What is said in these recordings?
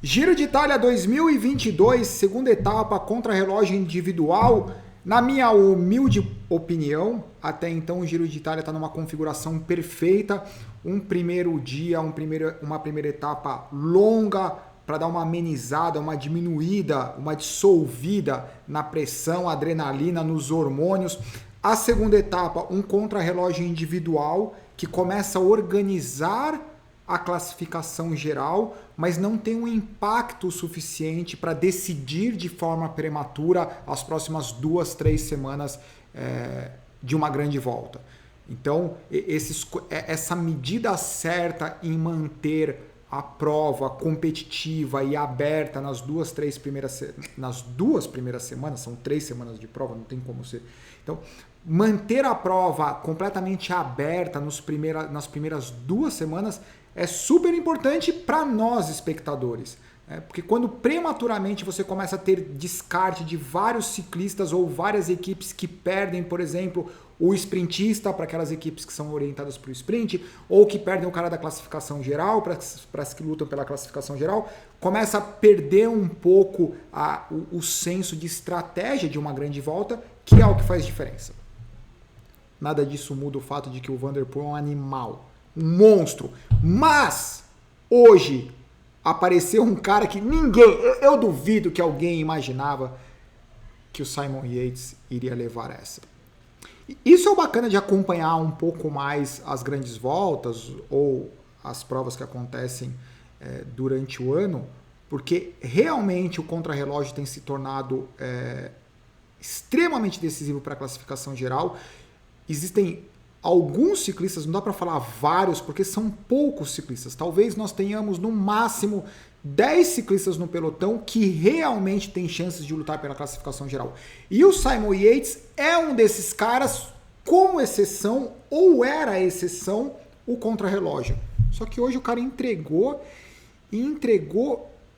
Giro de Itália 2022, segunda etapa, contra-relógio individual. Na minha humilde opinião, até então o Giro de Itália está numa configuração perfeita. Um primeiro dia, uma primeira etapa longa para dar uma amenizada, uma diminuída, uma dissolvida na pressão, adrenalina, nos hormônios. A segunda etapa, um contra-relógio individual que começa a organizar a classificação geral, mas não tem um impacto suficiente para decidir de forma prematura as próximas 2, 3 semanas de uma grande volta. Então, essa medida certa em manter a prova competitiva e aberta nas duas primeiras semanas, são 3 semanas de prova, não tem como ser. Então, manter a prova completamente aberta nas primeiras 2 semanas é super importante para nós, espectadores. Porque quando prematuramente você começa a ter descarte de vários ciclistas ou várias equipes que perdem, por exemplo, o sprintista para aquelas equipes que são orientadas para o sprint, ou que perdem o cara da classificação geral para as que lutam pela classificação geral, começa a perder um pouco o senso de estratégia de uma grande volta, que é o que faz diferença. Nada disso muda o fato de que o Van der Poel é um animal, um monstro. Mas, hoje, apareceu um cara que eu duvido que alguém imaginava que o Simon Yates iria levar essa. Isso é o bacana de acompanhar um pouco mais as grandes voltas ou as provas que acontecem durante o ano, porque realmente o contrarrelógio tem se tornado extremamente decisivo para a classificação geral. Existem alguns ciclistas, não dá para falar vários, porque são poucos ciclistas. Talvez nós tenhamos no máximo 10 ciclistas no pelotão que realmente têm chances de lutar pela classificação geral. E o Simon Yates é um desses caras, como exceção, ou era a exceção, o contrarrelógio. Só que hoje o cara entregou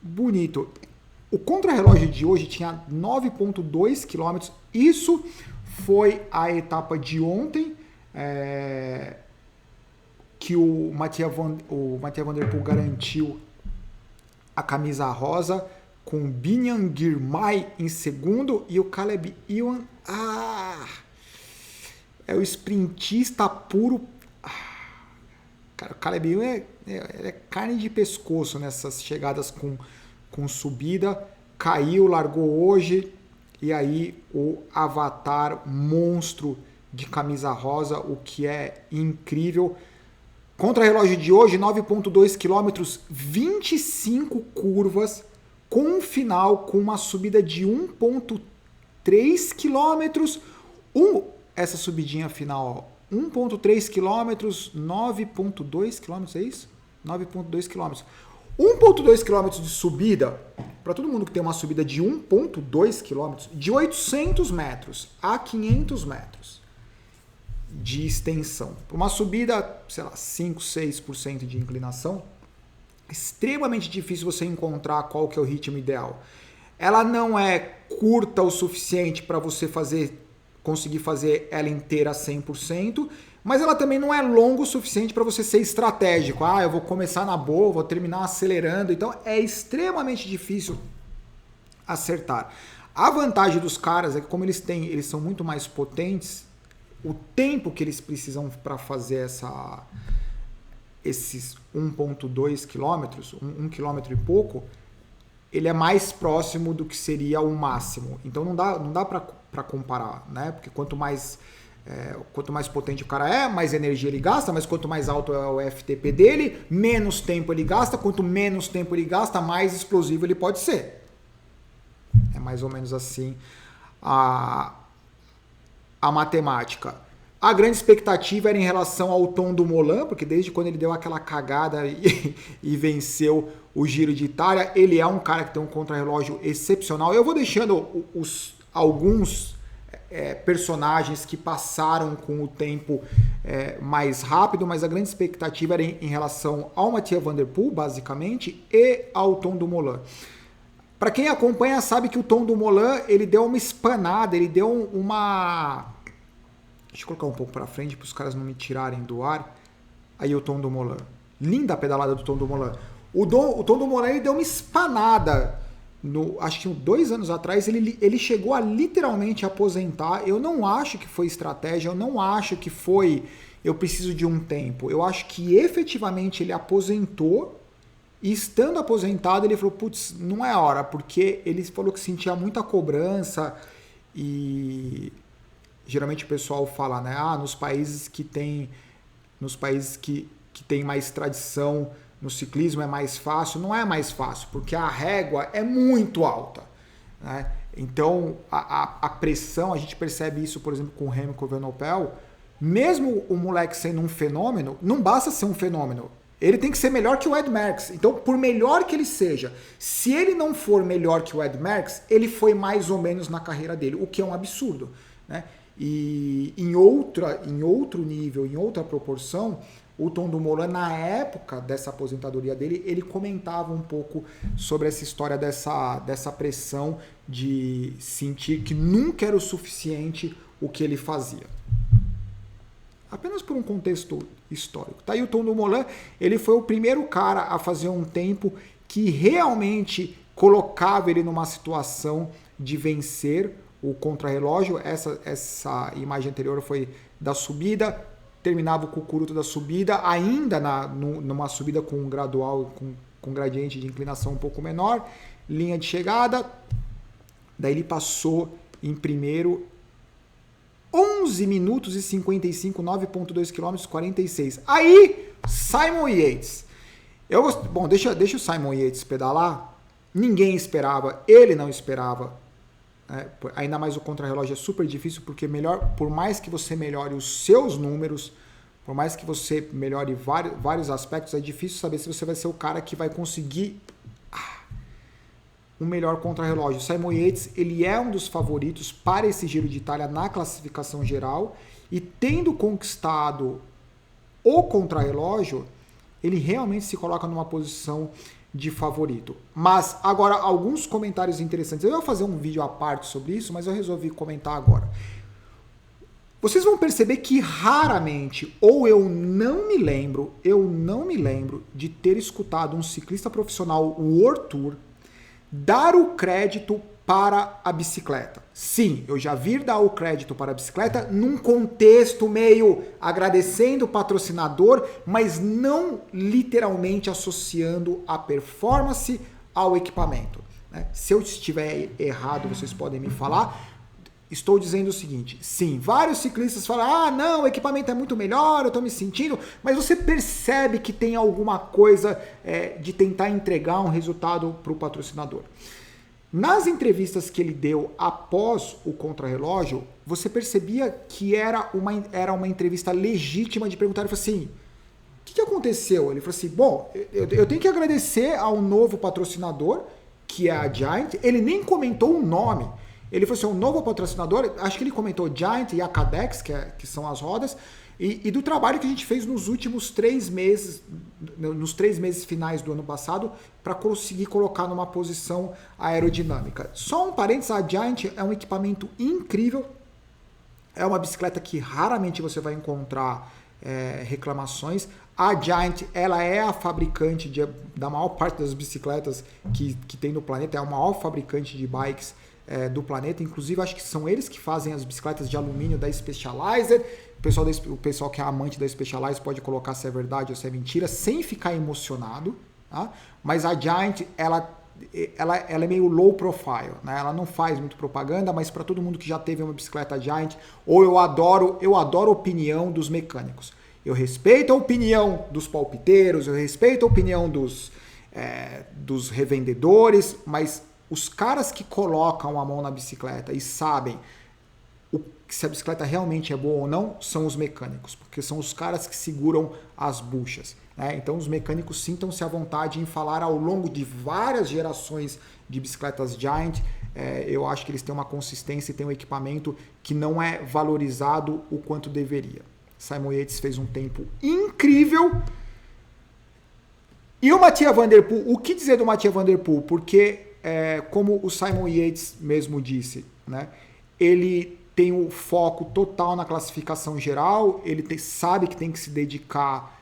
bonito. O contrarrelógio de hoje tinha 9,2 km. Isso foi a etapa de ontem, que o Mathieu Van Der Poel garantiu a camisa rosa, com o Biniam Girmay em segundo e o Caleb Ewan é o sprintista puro. Cara, o Caleb Ewan é carne de pescoço nessas chegadas com subida. Caiu, largou hoje, e aí o avatar monstro de camisa rosa, o que é incrível. Contra-relógio de hoje, 9,2 km, 25 curvas, com um final com uma subida de 1,3 km. Essa subidinha final, 1,3 km, 9,2 km, é isso? 9,2 km. 1,2 km de subida, para todo mundo que tem uma subida de 1,2 km, de 800 metros a 500 metros de extensão. Uma subida, sei lá, 5, 6% de inclinação, extremamente difícil você encontrar qual que é o ritmo ideal. Ela não é curta o suficiente para você conseguir fazer ela inteira 100%, mas ela também não é longa o suficiente para você ser estratégico. Eu vou começar na boa, vou terminar acelerando. Então é extremamente difícil acertar. A vantagem dos caras é que como eles são muito mais potentes, o tempo que eles precisam para fazer esses 1,2 km, 1 km e pouco, ele é mais próximo do que seria o máximo. Então não dá para comparar, né? Porque quanto mais potente o cara é, mais energia ele gasta, mas quanto mais alto é o FTP dele, menos tempo ele gasta. Quanto menos tempo ele gasta, mais explosivo ele pode ser. É mais ou menos assim a matemática. A grande expectativa era em relação ao Tom Dumoulin, porque desde quando ele deu aquela cagada e venceu o Giro de Itália, ele é um cara que tem um contrarrelógio excepcional. Eu vou deixando alguns personagens que passaram com o tempo mais rápido, mas a grande expectativa era em relação ao Mathieu Van Der Poel, basicamente, e ao Tom Dumoulin. Para quem acompanha sabe que o Tom Dumoulin, ele deu uma espanada, ele deu uma... Deixa eu colocar um pouco para frente para os caras não me tirarem do ar. Aí o Tom Dumoulin. Linda a pedalada do Tom Dumoulin. O Tom Dumoulin ele deu uma espanada. Acho que 2 anos atrás ele chegou a literalmente aposentar. Eu não acho que foi estratégia, eu não acho que foi eu preciso de um tempo. Eu acho que efetivamente ele aposentou e estando aposentado ele falou, putz, não é hora, porque ele falou que sentia muita cobrança e geralmente o pessoal fala, né, nos países que tem mais tradição no ciclismo é mais fácil. Não é mais fácil, porque a régua é muito alta, né? Então, a pressão, a gente percebe isso, por exemplo, com o Remco Evenepoel. Mesmo o moleque sendo um fenômeno, não basta ser um fenômeno. Ele tem que ser melhor que o Ed Merckx. Então, por melhor que ele seja, se ele não for melhor que o Ed Merckx, ele foi mais ou menos na carreira dele, o que é um absurdo, né? E em outro nível, em outra proporção, o Tom Dumoulin, na época dessa aposentadoria dele, ele comentava um pouco sobre essa história dessa pressão de sentir que nunca era o suficiente o que ele fazia. Apenas por um contexto histórico. Tá aí o Tom Dumoulin, ele foi o primeiro cara a fazer um tempo que realmente colocava ele numa situação de vencer o contrarrelógio. Essa imagem anterior foi da subida, terminava o cucuruto da subida, ainda numa subida com um gradual, com gradiente de inclinação um pouco menor, linha de chegada, daí ele passou em primeiro 11 minutos e 55, 9.2 km, 46. Aí, Simon Yates. Bom, deixa o Simon Yates pedalar. Ninguém esperava, ele não esperava. Ainda mais o contrarrelógio é super difícil, porque por mais que você melhore os seus números, por mais que você melhore vários aspectos, é difícil saber se você vai ser o cara que vai conseguir um melhor contrarrelógio. Simon Yates, ele é um dos favoritos para esse Giro de Itália na classificação geral, e tendo conquistado o contrarrelógio, ele realmente se coloca numa posição de favorito. Mas agora, alguns comentários interessantes. Eu ia fazer um vídeo à parte sobre isso, mas eu resolvi comentar agora. Vocês vão perceber que raramente, ou eu não me lembro de ter escutado um ciclista profissional World Tour dar o crédito para a bicicleta. Sim, eu já vi dar o crédito para a bicicleta num contexto meio agradecendo o patrocinador, mas não literalmente associando a performance ao equipamento, né? Se eu estiver errado, vocês podem me falar. Estou dizendo o seguinte, sim, vários ciclistas falam, não, o equipamento é muito melhor, eu estou me sentindo, mas você percebe que tem alguma coisa de tentar entregar um resultado para o patrocinador. Nas entrevistas que ele deu após o contrarrelógio, você percebia que era uma entrevista legítima de perguntar. Ele falou assim, o que aconteceu? Ele falou assim, bom, eu tenho que agradecer ao novo patrocinador, que é a Giant. Ele nem comentou o nome. Ele falou assim, um novo patrocinador, acho que ele comentou Giant e a Cadex, que são as rodas, e do trabalho que a gente fez nos últimos 3 meses, nos 3 meses finais do ano passado, para conseguir colocar numa posição aerodinâmica. Só um parênteses, a Giant é um equipamento incrível, é uma bicicleta que raramente você vai encontrar reclamações. A Giant, ela é a fabricante da maior parte das bicicletas que tem no planeta, é a maior fabricante de bikes do planeta. Inclusive, acho que são eles que fazem as bicicletas de alumínio da Specialized. O pessoal que é amante da Specialized pode colocar se é verdade ou se é mentira, sem ficar emocionado, tá? Mas a Giant, ela é meio low profile, né? Ela não faz muito propaganda, mas para todo mundo que já teve uma bicicleta Giant, ou eu adoro a opinião dos mecânicos. Eu respeito a opinião dos palpiteiros, eu respeito a opinião dos revendedores, mas os caras que colocam a mão na bicicleta e sabem se a bicicleta realmente é boa ou não, são os mecânicos, porque são os caras que seguram as buchas, né? Então os mecânicos sintam-se à vontade em falar ao longo de várias gerações de bicicletas Giant. Eu acho que eles têm uma consistência e têm um equipamento que não é valorizado o quanto deveria. Simon Yates fez um tempo incrível. E o Mathieu Van Der Poel, o que dizer do Mathieu Van Der Poel? Porque, como o Simon Yates mesmo disse, né, ele tem o foco total na classificação geral, ele sabe que tem que se dedicar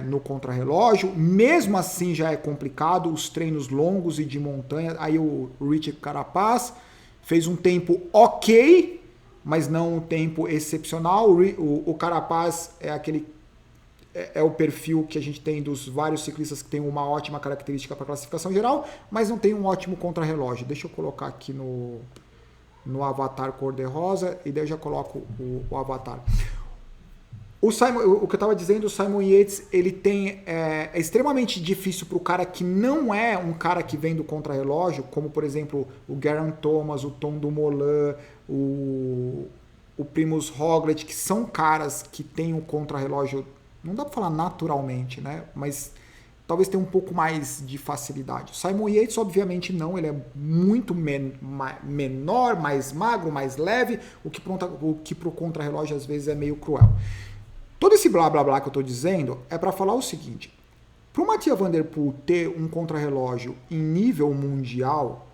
no contrarrelógio, mesmo assim já é complicado, os treinos longos e de montanha. Aí o Richard Carapaz fez um tempo ok, mas não um tempo excepcional. O Carapaz é o perfil que a gente tem dos vários ciclistas que tem uma ótima característica para classificação geral, mas não tem um ótimo contrarrelógio. Deixa eu colocar aqui no avatar cor-de-rosa e daí eu já coloco o avatar. O que eu estava dizendo, o Simon Yates, ele é extremamente difícil para o cara que não é um cara que vem do contrarrelógio, como por exemplo o Geraint Thomas, o Tom Dumoulin, o Primož Roglič, que são caras que têm um contrarrelógio, não dá para falar naturalmente, né? Mas talvez tenha um pouco mais de facilidade. O Simon Yates, obviamente, não, ele é muito menor, mais magro, mais leve, o que para o contrarrelógio às vezes é meio cruel. Todo esse blá blá blá que eu estou dizendo é para falar o seguinte: para o Mathieu Van Der Poel ter um contrarrelógio em nível mundial,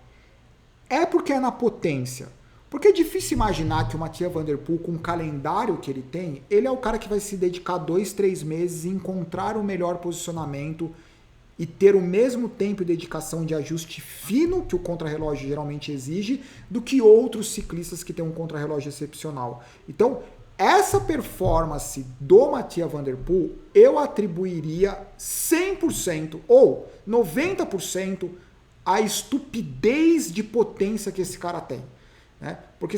é porque é na potência. Porque é difícil imaginar que o Mathieu Van Der Poel, com o calendário que ele tem, ele é o cara que vai se dedicar 2-3 meses e encontrar o melhor posicionamento e ter o mesmo tempo e dedicação de ajuste fino que o contrarrelógio geralmente exige do que outros ciclistas que têm um contrarrelógio excepcional. Então, essa performance do Mathieu Van Der Poel eu atribuiria 100% ou 90% à estupidez de potência que esse cara tem. Né? Porque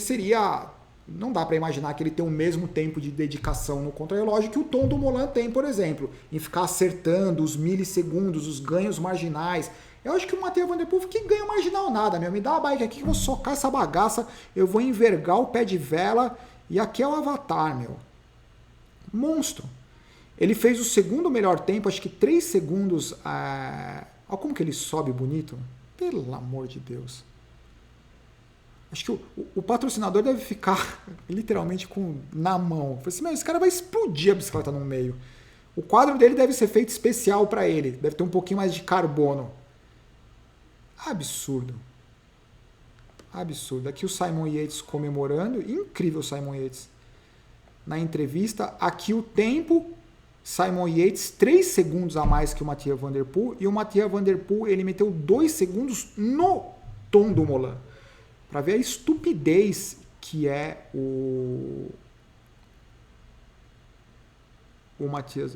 não dá para imaginar que ele tem o mesmo tempo de dedicação no contrarrelógio que o Tom Dumoulin tem, por exemplo, em ficar acertando os milissegundos, os ganhos marginais. Eu acho que o Mathieu Van Der Poel, que ganha marginal nada, meu. Me dá a bike aqui que eu vou socar essa bagaça, eu vou envergar o pé de vela. E aqui é o avatar, meu. Monstro. Ele fez o segundo melhor tempo, acho que 3 segundos. Olha como que ele sobe bonito. Pelo amor de Deus. Acho que o patrocinador deve ficar literalmente na mão. Falei assim, esse cara vai explodir a bicicleta no meio. O quadro dele deve ser feito especial para ele. Deve ter um pouquinho mais de carbono. Absurdo. Absurdo. Aqui o Simon Yates comemorando. Incrível o Simon Yates. Na entrevista, aqui o tempo, Simon Yates 3 segundos a mais que o Mathieu Van Der Poel. E o Mathieu Van Der Poel, ele meteu 2 segundos no Tom Dumoulin. Para ver a estupidez que é o Mathieu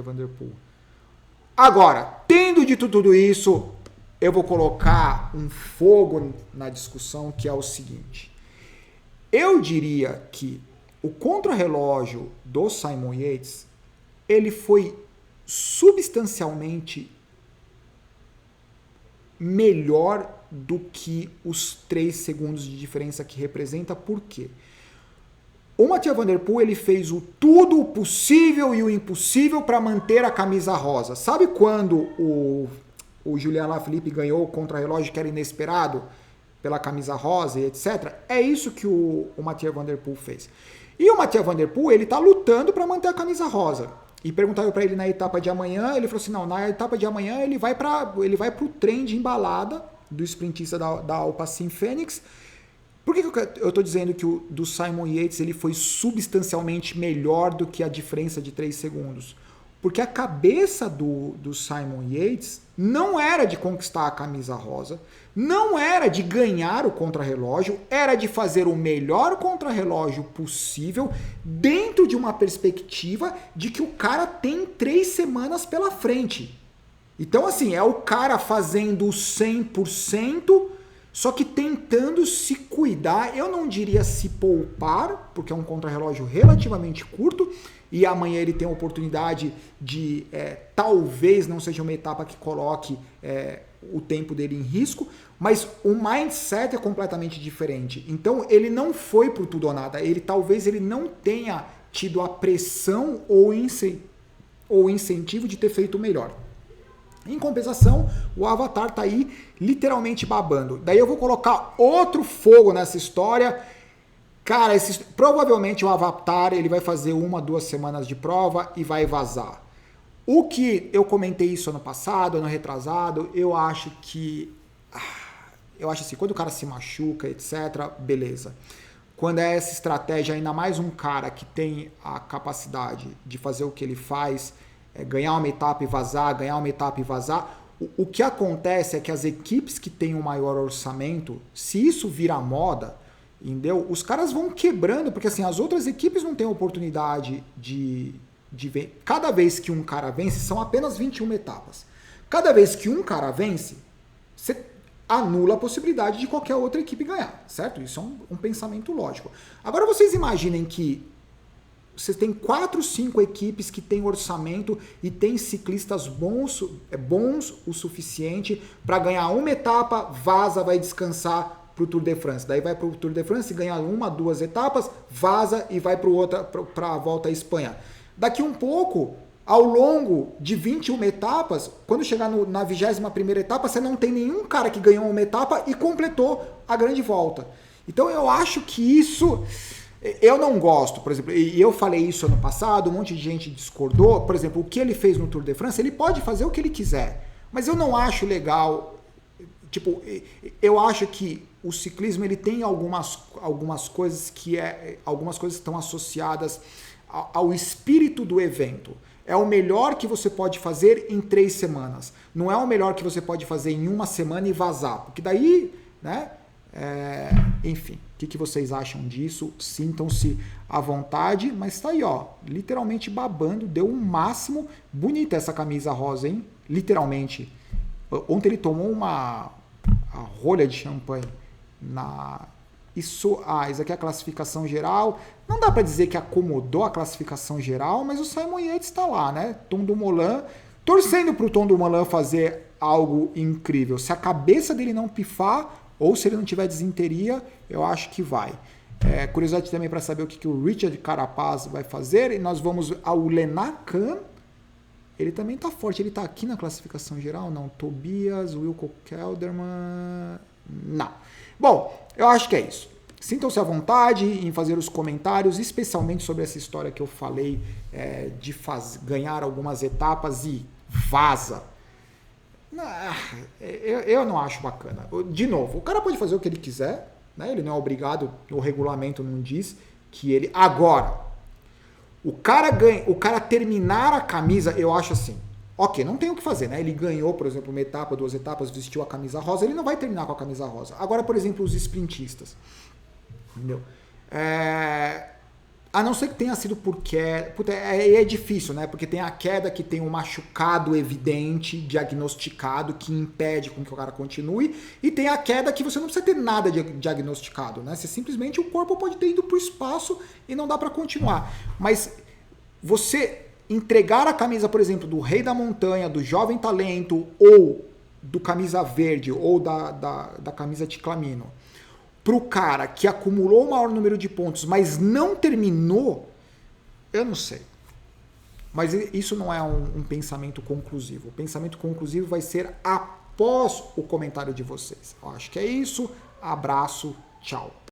Van Der Poel. Agora, tendo dito tudo isso, eu vou colocar um fogo na discussão, que é o seguinte. Eu diria que o contrarrelógio do Simon Yates, ele foi substancialmente melhor do que os 3 segundos de diferença que representa. Por quê? O Mathieu Van Der Poel, ele fez tudo o possível e o impossível para manter a camisa rosa. Sabe quando o Julian Alaphilippe ganhou o contrarrelógio que era inesperado pela camisa rosa e etc? É isso que o Mathieu Van Der Poel fez. E o Mathieu Van Der Poel, ele tá lutando para manter a camisa rosa. E perguntaram para ele na etapa de amanhã, ele falou assim, não, na etapa de amanhã ele vai pro trem de embalada do sprintista da Alpecin Fenix. Por que eu estou dizendo que o do Simon Yates ele foi substancialmente melhor do que a diferença de 3 segundos? Porque a cabeça do Simon Yates não era de conquistar a camisa rosa, não era de ganhar o contrarrelógio, era de fazer o melhor contrarrelógio possível dentro de uma perspectiva de que o cara tem 3 semanas pela frente. Então, assim, é o cara fazendo 100%, só que tentando se cuidar. Eu não diria se poupar, porque é um contrarrelógio relativamente curto, e amanhã ele tem a oportunidade de, talvez não seja uma etapa que coloque o tempo dele em risco, mas o mindset é completamente diferente. Então, ele não foi pro tudo ou nada. Talvez ele não tenha tido a pressão ou incentivo de ter feito melhor. Em compensação, o Avatar tá aí literalmente babando. Daí eu vou colocar outro fogo nessa história. Cara, provavelmente o Avatar ele vai fazer 1-2 semanas de prova e vai vazar. O que eu comentei isso ano passado, ano retrasado, eu acho assim, quando o cara se machuca, etc., beleza. Quando é essa estratégia, ainda mais um cara que tem a capacidade de fazer o que ele faz, ganhar uma etapa e vazar, ganhar uma etapa e vazar. O que acontece é que as equipes que têm o maior orçamento, se isso virar moda, entendeu? Os caras vão quebrando, porque assim, as outras equipes não têm oportunidade de ver. Cada vez que um cara vence, são apenas 21 etapas. Cada vez que um cara vence, você anula a possibilidade de qualquer outra equipe ganhar, certo? Isso é um pensamento lógico. Agora vocês imaginem que você tem 4, 5 equipes que têm orçamento e tem ciclistas bons o suficiente para ganhar uma etapa, vaza, vai descansar para o Tour de France. Daí vai para o Tour de France, ganha 1, 2 etapas, vaza e vai para a volta à Espanha. Daqui um pouco, ao longo de 21 etapas, quando chegar na 21ª etapa, você não tem nenhum cara que ganhou uma etapa e completou a grande volta. Então eu acho que isso... Eu não gosto, por exemplo, e eu falei isso ano passado, um monte de gente discordou, por exemplo, o que ele fez no Tour de France, ele pode fazer o que ele quiser, mas eu não acho legal, tipo, eu acho que o ciclismo ele tem algumas coisas algumas coisas estão associadas ao espírito do evento. É o melhor que você pode fazer em 3 semanas, não é o melhor que você pode fazer em 1 semana e vazar, porque daí, né, enfim, o que vocês acham disso? Sintam-se à vontade, mas tá aí, ó, literalmente babando, deu um máximo. Bonita essa camisa rosa, hein? Literalmente. Ontem ele tomou a rolha de champanhe isso aqui é a classificação geral. Não dá para dizer que acomodou a classificação geral, mas o Simon Yates está lá, né? Tom Dumoulin, torcendo para o Tom Dumoulin fazer algo incrível. Se a cabeça dele não pifar, ou se ele não tiver desinteria, eu acho que vai. Curiosidade também para saber o que o Richard Carapaz vai fazer. E nós vamos ao Lennart Kern. Ele também está forte. Ele está aqui na classificação geral? Não. Tobias, Wilco Kelderman... Não. Bom, eu acho que é isso. Sintam-se à vontade em fazer os comentários, especialmente sobre essa história que eu falei de ganhar algumas etapas e vaza. Eu não acho bacana. De novo, o cara pode fazer o que ele quiser, né? Ele não é obrigado, o regulamento não diz que ele... Agora, o cara terminar a camisa, eu acho assim, ok, não tem o que fazer, né? Ele ganhou, por exemplo, uma etapa, 2 etapas, vestiu a camisa rosa, ele não vai terminar com a camisa rosa. Agora, por exemplo, os sprintistas, entendeu? A não ser que tenha sido por queda. É difícil, né? Porque tem a queda que tem um machucado evidente, diagnosticado, que impede com que o cara continue. E tem a queda que você não precisa ter nada diagnosticado, né? Você simplesmente, o corpo pode ter ido para o espaço e não dá para continuar. Mas você entregar a camisa, por exemplo, do Rei da Montanha, do Jovem Talento, ou do Camisa Verde, ou da Camisa Ticlamino, pro cara que acumulou o maior número de pontos, mas não terminou, eu não sei. Mas isso não é um pensamento conclusivo. O pensamento conclusivo vai ser após o comentário de vocês. Eu acho que é isso. Abraço, tchau.